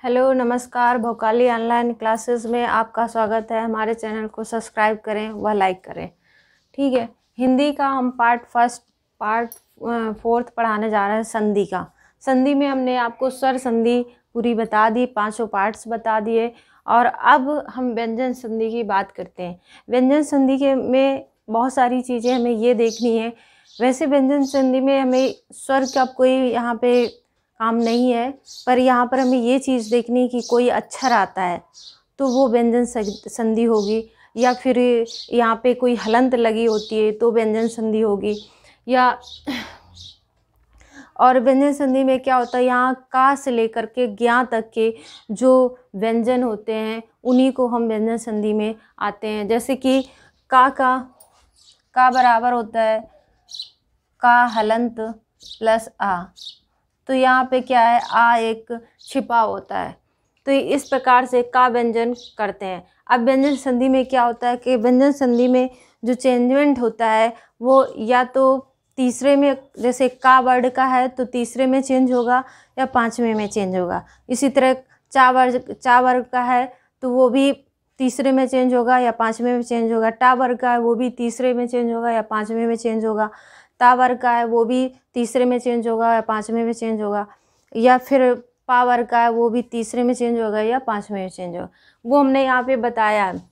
Hello नमस्कार। भोकाली online classes में आपका स्वागत है। हमारे चैनल को सब्सक्राइब करें व लाइक करें। ठीक है, हिंदी का हम पार्ट 4 पढ़ाने जा रहे हैं संधि का। संधि में हमने आपको स्वर संधि पूरी बता दी, 5 पार्ट्स बता दिए और अब हम व्यंजन संधि की बात करते हैं। व्यंजन संधि के में बहुत सारी चीज़ें हमें ये देखनी है। वैसे व्यंजन संधि में हमें स्वर का कोई यहाँ पे काम नहीं है, पर यहाँ पर हमें ये चीज़ देखनी है कि कोई अक्षर आता है तो वो व्यंजन संधि होगी, या फिर यहाँ पे कोई हलंत लगी होती है तो व्यंजन संधि होगी। या और व्यंजन संधि में क्या होता है, यहाँ का से लेकर के ज्ञा तक के जो व्यंजन होते हैं उन्हीं को हम व्यंजन संधि में आते हैं। जैसे कि का बराबर होता है का हलंत प्लस आ, तो यहाँ पे क्या है, आ एक छिपा होता है। तो इस प्रकार से का व्यंजन करते हैं। अब व्यंजन संधि में क्या होता है कि व्यंजन संधि में जो चेंजमेंट होता है वो या तो तीसरे में, जैसे का वर्ड का है तो तीसरे में चेंज होगा या 5वें में चेंज होगा। इसी तरह चा वर्ग का है तो वो भी तीसरे में चेंज होगा या 5वें में चेंज होगा। टा वर्ग का है वो भी तीसरे में चेंज होगा या 5वें में चेंज होगा। ता वर्ग का है वो भी तीसरे में चेंज होगा या 5वें में चेंज होगा। या फिर पा वर्ग का है वो भी तीसरे में चेंज होगा या 5वें में चेंज होगा। वो हमने यहाँ पे बताया है।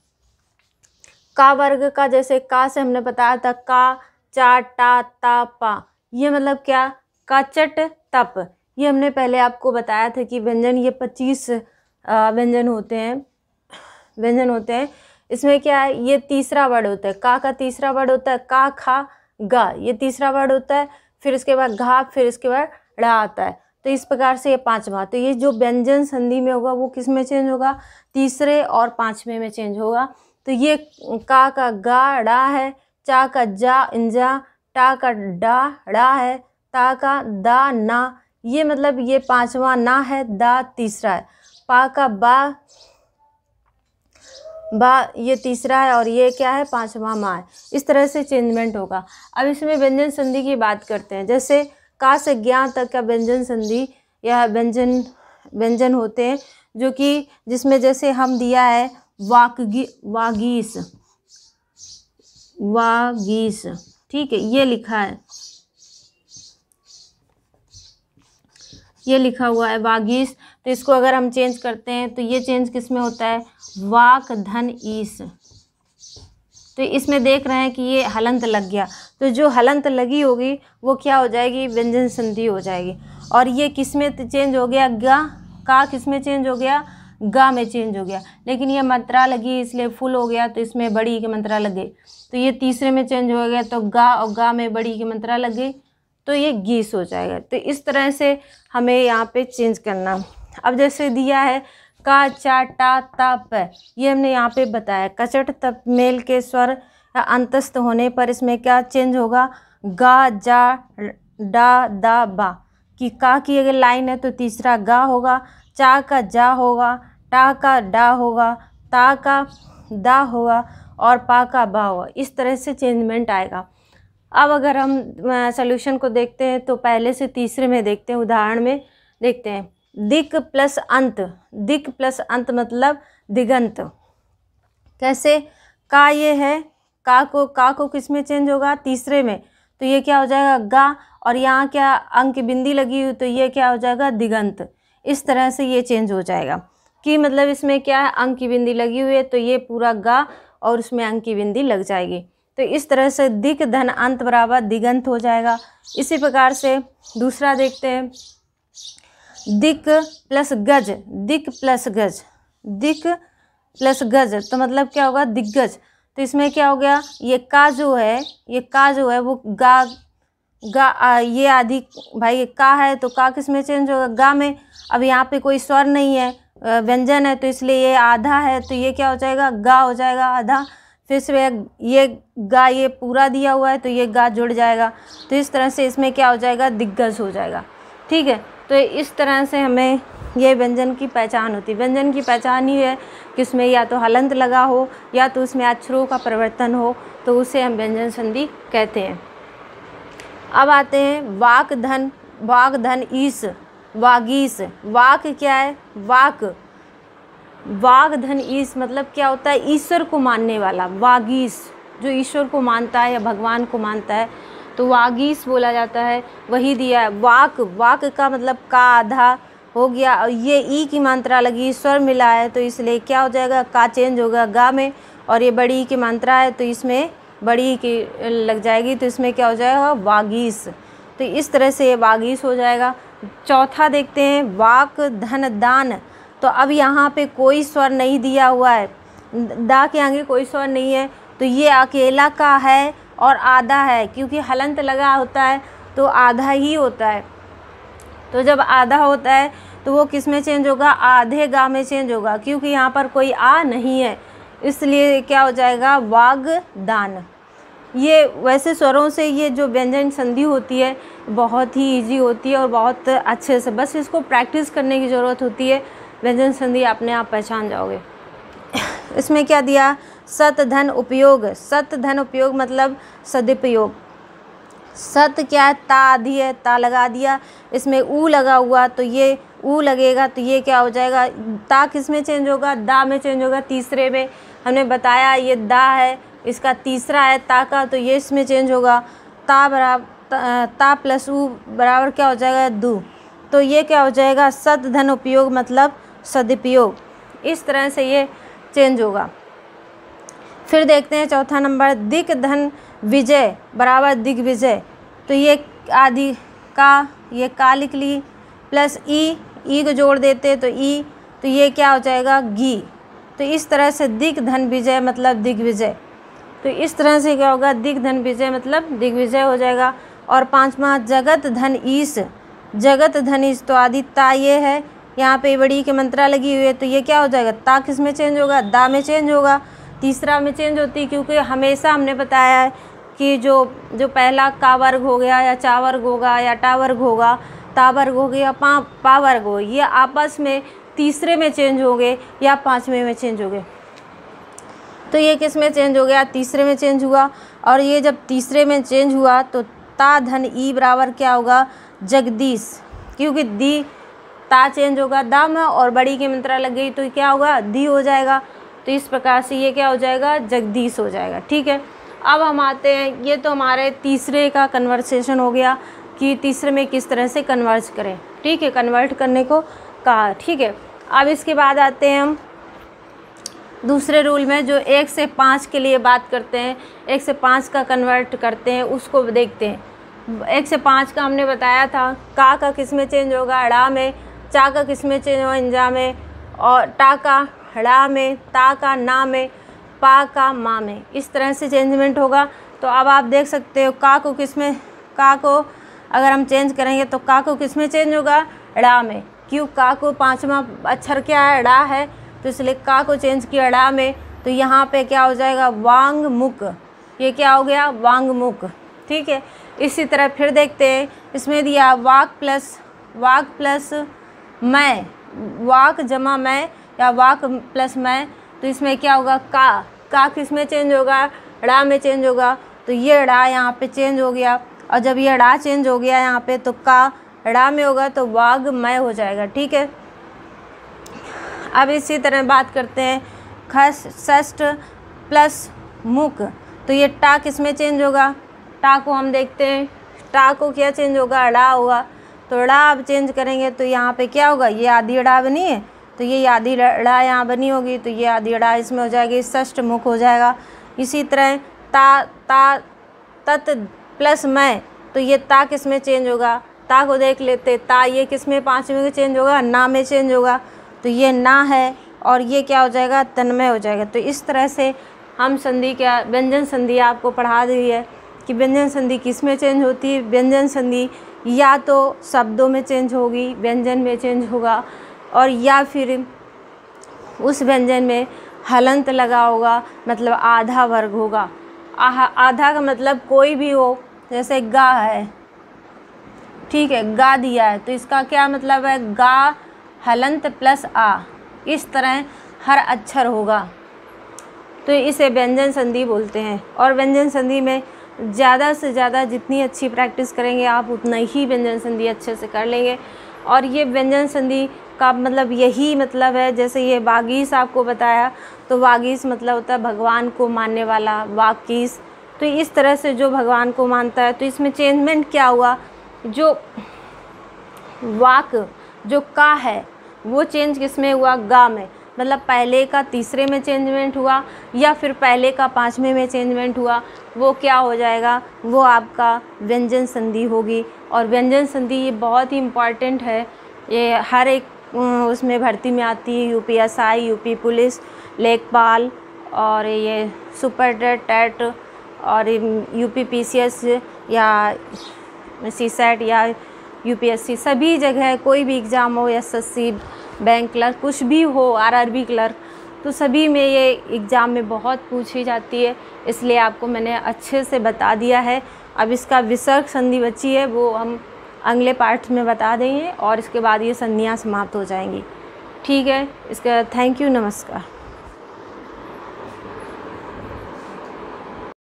का वर्ग का जैसे का से हमने बताया था का चा टा ता पा, ये मतलब क्या, का चट तप। ये हमने पहले आपको बताया था कि व्यंजन ये 25 व्यंजन होते हैं। इसमें क्या है, ये तीसरा वर्ड होता है। का तीसरा वर्ड होता है का खा गा, ये तीसरा वर्ड होता है। फिर इसके बाद घा, फिर इसके बाद ड़ा आता है। तो इस प्रकार से ये 5वां, तो ये जो व्यंजन संधि में होगा वो किस में चेंज होगा, तीसरे और 5वें में चेंज होगा। तो ये का गा डा है, चा का जा इंजा, टा का डा ड़ा है, ता का दा ना, ये मतलब ये 5वां ना है, दा तीसरा है। पा का बा ये तीसरा है और ये क्या है, 5वां मा है। इस तरह से चेंजमेंट होगा। अब इसमें व्यंजन संधि की बात करते हैं। जैसे का से ज्ञा तक का व्यंजन संधि या व्यंजन होते हैं, जो कि जिसमें जैसे हम दिया है वागीस, ठीक है, ये लिखा है, ये लिखा हुआ है वागीस। तो इसको अगर हम चेंज करते हैं तो ये चेंज किस में होता है, वाक धन ईस। तो इसमें देख रहे हैं कि ये हलंत लग गया, तो जो हलंत लगी होगी वो क्या हो जाएगी, व्यंजन संधि हो जाएगी। और ये किस में चेंज हो गया, गा, का किस में चेंज हो गया, गा में चेंज हो गया। लेकिन ये मात्रा लगी इसलिए फुल हो गया, तो इसमें बड़ी की मात्रा लग गई, तो ये तीसरे में चेंज हो गया, तो गा और गा में बड़ी की मात्रा लग गई, तो ये गीस हो जाएगा। तो इस तरह से हमें यहाँ पे चेंज करना। अब जैसे दिया है का चा टा ता प, ये हमने यहाँ पे बताया कचट तप मेल के स्वर या अंतस्थ होने पर इसमें क्या चेंज होगा, गा जा डा दा बा। कि का की अगर लाइन है तो तीसरा गा होगा, चा का जा होगा, टा का डा होगा, ता का दा होगा और पा का बा होगा। इस तरह से चेंजमेंट आएगा। अब अगर हम सॉल्यूशन को देखते हैं तो पहले से तीसरे में देखते हैं, उदाहरण में देखते हैं। दिक प्लस अंत मतलब दिगंत। कैसे, का ये है, का को किस में चेंज होगा, तीसरे में, तो ये क्या हो जाएगा गा, और यहाँ क्या अंक बिंदी लगी हुई, तो ये क्या हो जाएगा दिगंत। इस तरह से ये चेंज हो जाएगा कि मतलब इसमें क्या है, अंक की बिंदी लगी हुई है तो ये पूरा गा और उसमें अंक की बिंदी लग जाएगी। तो इस तरह से दिक धन अंत बराबर दिगंत हो जाएगा। इसी प्रकार से दूसरा देखते हैं, दिक प्लस गज, तो मतलब क्या होगा, दिग्गज। तो इसमें क्या हो गया, ये का जो है वो गा ये आदि भाई, ये का है तो का किस में चेंज होगा, गा में। अब यहाँ पे कोई स्वर नहीं है, व्यंजन है, तो इसलिए ये आधा है, तो ये क्या हो जाएगा, गा हो जाएगा आधा। फिर से ये गा ये पूरा दिया हुआ है तो ये गा जुड़ जाएगा। तो इस तरह से इसमें क्या हो जाएगा, दिग्गज हो जाएगा। ठीक है, तो इस तरह से हमें ये व्यंजन की पहचान होती है। व्यंजन की पहचान ही है कि उसमें या तो हलंत लगा हो या तो उसमें अक्षरों का परिवर्तन हो, तो उसे हम व्यंजन संधि कहते हैं। अब आते हैं वाक धन ईस। वागीस, वाक क्या है, वाक, वाग धन ईस मतलब क्या होता है, ईश्वर को मानने वाला। वागीस जो ईश्वर को मानता है या भगवान को मानता है तो वागीस बोला जाता है, वही दिया है। वाक, वाक का मतलब का आधा हो गया और ये ई की मात्रा लगी, स्वर मिला है तो इसलिए क्या हो जाएगा, का चेंज होगा गा में, और ये बड़ी ई की मात्रा है तो इसमें बड़ी ई की लग जाएगी तो इसमें क्या हो जाएगा, वागीस। तो इस तरह से ये वागीस हो जाएगा। चौथा देखते हैं, वाक धन दान। तो अब यहाँ पे कोई स्वर नहीं दिया हुआ है, दा के आगे कोई स्वर नहीं है तो ये अकेला का है और आधा है, क्योंकि हलंत लगा होता है तो आधा ही होता है। तो जब आधा होता है तो वो किस में चेंज होगा, आधे गा में चेंज होगा, क्योंकि यहाँ पर कोई आ नहीं है इसलिए क्या हो जाएगा, वागदान। ये वैसे स्वरों से ये जो व्यंजन संधि होती है बहुत ही इजी होती है और बहुत अच्छे से, बस इसको प्रैक्टिस करने की ज़रूरत होती है, व्यंजन संधि अपने आप पहचान जाओगे। इसमें क्या दिया, सत धन उपयोग। सत धन उपयोग मतलब सदुपयोग। सत क्या है, ता आधी है, ता लगा दिया, इसमें ऊ लगा हुआ तो ये ऊ लगेगा तो ये क्या हो जाएगा, ता किस में चेंज होगा, दा में चेंज होगा। तीसरे में हमने बताया ये दा है, इसका तीसरा है ता का तो ये इसमें चेंज होगा, ता बराबर ता प्लस ऊ बराबर क्या हो जाएगा, दू। तो ये क्या हो जाएगा, सत धन उपयोग मतलब सदुपयोग। इस तरह से ये चेंज होगा। फिर देखते हैं चौथा नंबर, दिक धन विजय बराबर दिग्विजय। तो ये आदि का, ये का लिख ली प्लस ई को जोड़ देते तो ई, तो ये क्या हो जाएगा, गी। तो इस तरह से दिक धन विजय मतलब दिग्विजय। तो इस तरह से क्या होगा, दिक धन विजय मतलब दिग्विजय हो जाएगा। और पांचवा, जगत धन ईश। जगत धन ईश तो आदि ता ये है, यहाँ पे बड़ी की मंत्रा लगी हुई है तो ये क्या हो जाएगा, ता किस में चेंज होगा, दा में चेंज होगा। तीसरा में चेंज होती है क्योंकि हमेशा हमने बताया है कि जो पहला का वर्ग हो गया या चा वर्ग होगा या टा वर्ग होगा, ता वर्ग हो गया, पा वर्ग हो, ये आपस में तीसरे में चेंज हो गए या पाँचवें में चेंज हो गए। तो ये किस में चेंज हो गया, तीसरे में चेंज हुआ। और ये जब तीसरे में चेंज हुआ तो ता धन ई बराबर क्या होगा, जगदीश, क्योंकि दी ता चेंज होगा दा में और बड़ी की मंत्रा लग गई तो क्या होगा, दी हो जाएगा। तो इस प्रकार से ये क्या हो जाएगा, जगदीश हो जाएगा। ठीक है, अब हम आते हैं, ये तो हमारे तीसरे का कन्वर्सेशन हो गया कि तीसरे में किस तरह से कन्वर्ज करें। ठीक है, कन्वर्ट करने को कहा। ठीक है, अब इसके बाद आते हैं हम दूसरे रूल में, जो 1 से 5 के लिए बात करते हैं, 1 से 5 का कन्वर्ट करते हैं, उसको देखते हैं। 1 से 5 का हमने बताया था, का किस में चेंज होगा, अड़ा में, चा का किस में चेंज होगा, इंजा में, और टा का हड़ा में, ता का ना में, पा का मा में। इस तरह से चेंजमेंट होगा। तो अब आप देख सकते हो का को किस में, का को अगर हम चेंज करेंगे तो का को किस में चेंज होगा, ड़ा में, क्यों का को पांचवा अक्षर क्या है, ड़ा है, तो इसलिए का को चेंज किया ड़ा में। तो यहाँ पे क्या हो जाएगा, वांग मुक, ये क्या हो गया, वांग मुक। ठीक है, इसी तरह फिर देखते हैं, इसमें दिया वाक प्लस मैं, वाक जमा मैं या वाक प्लस मैं, तो इसमें क्या होगा, का किस में चेंज होगा, ड़ा में चेंज होगा। तो ये ड़ा यहाँ पे चेंज हो गया, और जब ये ड़ा चेंज हो गया यहाँ पे तो का ड़ा में होगा तो वाग मैं हो जाएगा। ठीक है, अब इसी तरह बात करते हैं षष्ठ प्लस मुक। तो ये टा किस में चेंज होगा, टा को हम देखते हैं, टा को क्या चेंज होगा, ड़ा होगा। तो ड़ा अब चेंज करेंगे तो यहाँ पे क्या होगा, ये आधी ड़ा बनी है तो ये आधी ड़ा यहाँ बनी होगी तो ये आधी ड़ा इसमें हो जाएगी, षष्ठ मुख हो जाएगा। इसी तरह ता तत प्लस मैं, तो ये ता किस में चेंज होगा, ता को देख लेते, ता ये किस में पाँचवें में चेंज होगा, ना में चेंज होगा, तो ये ना है और ये क्या हो जाएगा, तन्मय हो जाएगा। तो इस तरह से हम संधि का, व्यंजन संधि आपको पढ़ा दी है कि व्यंजन संधि किस में चेंज होती है। व्यंजन संधि या तो शब्दों में चेंज होगी, व्यंजन में चेंज होगा, और या फिर उस व्यंजन में हलंत लगा होगा, मतलब आधा वर्ग होगा। आधा का मतलब कोई भी हो, जैसे गा है, ठीक है, गा दिया है तो इसका क्या मतलब है, गा हलंत प्लस आ, इस तरह हर अक्षर होगा तो इसे व्यंजन संधि बोलते हैं। और व्यंजन संधि में ज़्यादा से ज़्यादा जितनी अच्छी प्रैक्टिस करेंगे आप उतना ही व्यंजन संधि अच्छे से कर लेंगे। और ये व्यंजन संधि का मतलब यही मतलब है, जैसे ये वागीश आपको बताया, तो वागीश मतलब होता है भगवान को मानने वाला, वाकीश। तो इस तरह से जो भगवान को मानता है, तो इसमें चेंजमेंट क्या हुआ, जो वाक जो का है वो चेंज किस में हुआ, गा में। मतलब पहले का तीसरे में चेंजमेंट हुआ या फिर पहले का पाँचवें में चेंजमेंट हुआ, वो क्या हो जाएगा, वो आपका व्यंजन संधि होगी। और व्यंजन संधि ये बहुत ही इम्पॉर्टेंट है, ये हर एक उसमें भर्ती में आती है, यूपीएसआई, यूपी पुलिस, लेखपाल और ये सुपर टेट और यूपी पीसीएस या सीसेट या यूपीएससी, सभी जगह कोई भी एग्ज़ाम हो, एसएससी, बैंक क्लर्क, कुछ भी हो, आरआरबी क्लर्क, तो सभी में ये एग्ज़ाम में बहुत पूछी जाती है, इसलिए आपको मैंने अच्छे से बता दिया है। अब इसका विसर्ग संधि बची है, वो हम अगले पार्ट में बता देंगे और इसके बाद ये संधियाँ समाप्त हो जाएंगी। ठीक है, इसका थैंक यू, नमस्कार।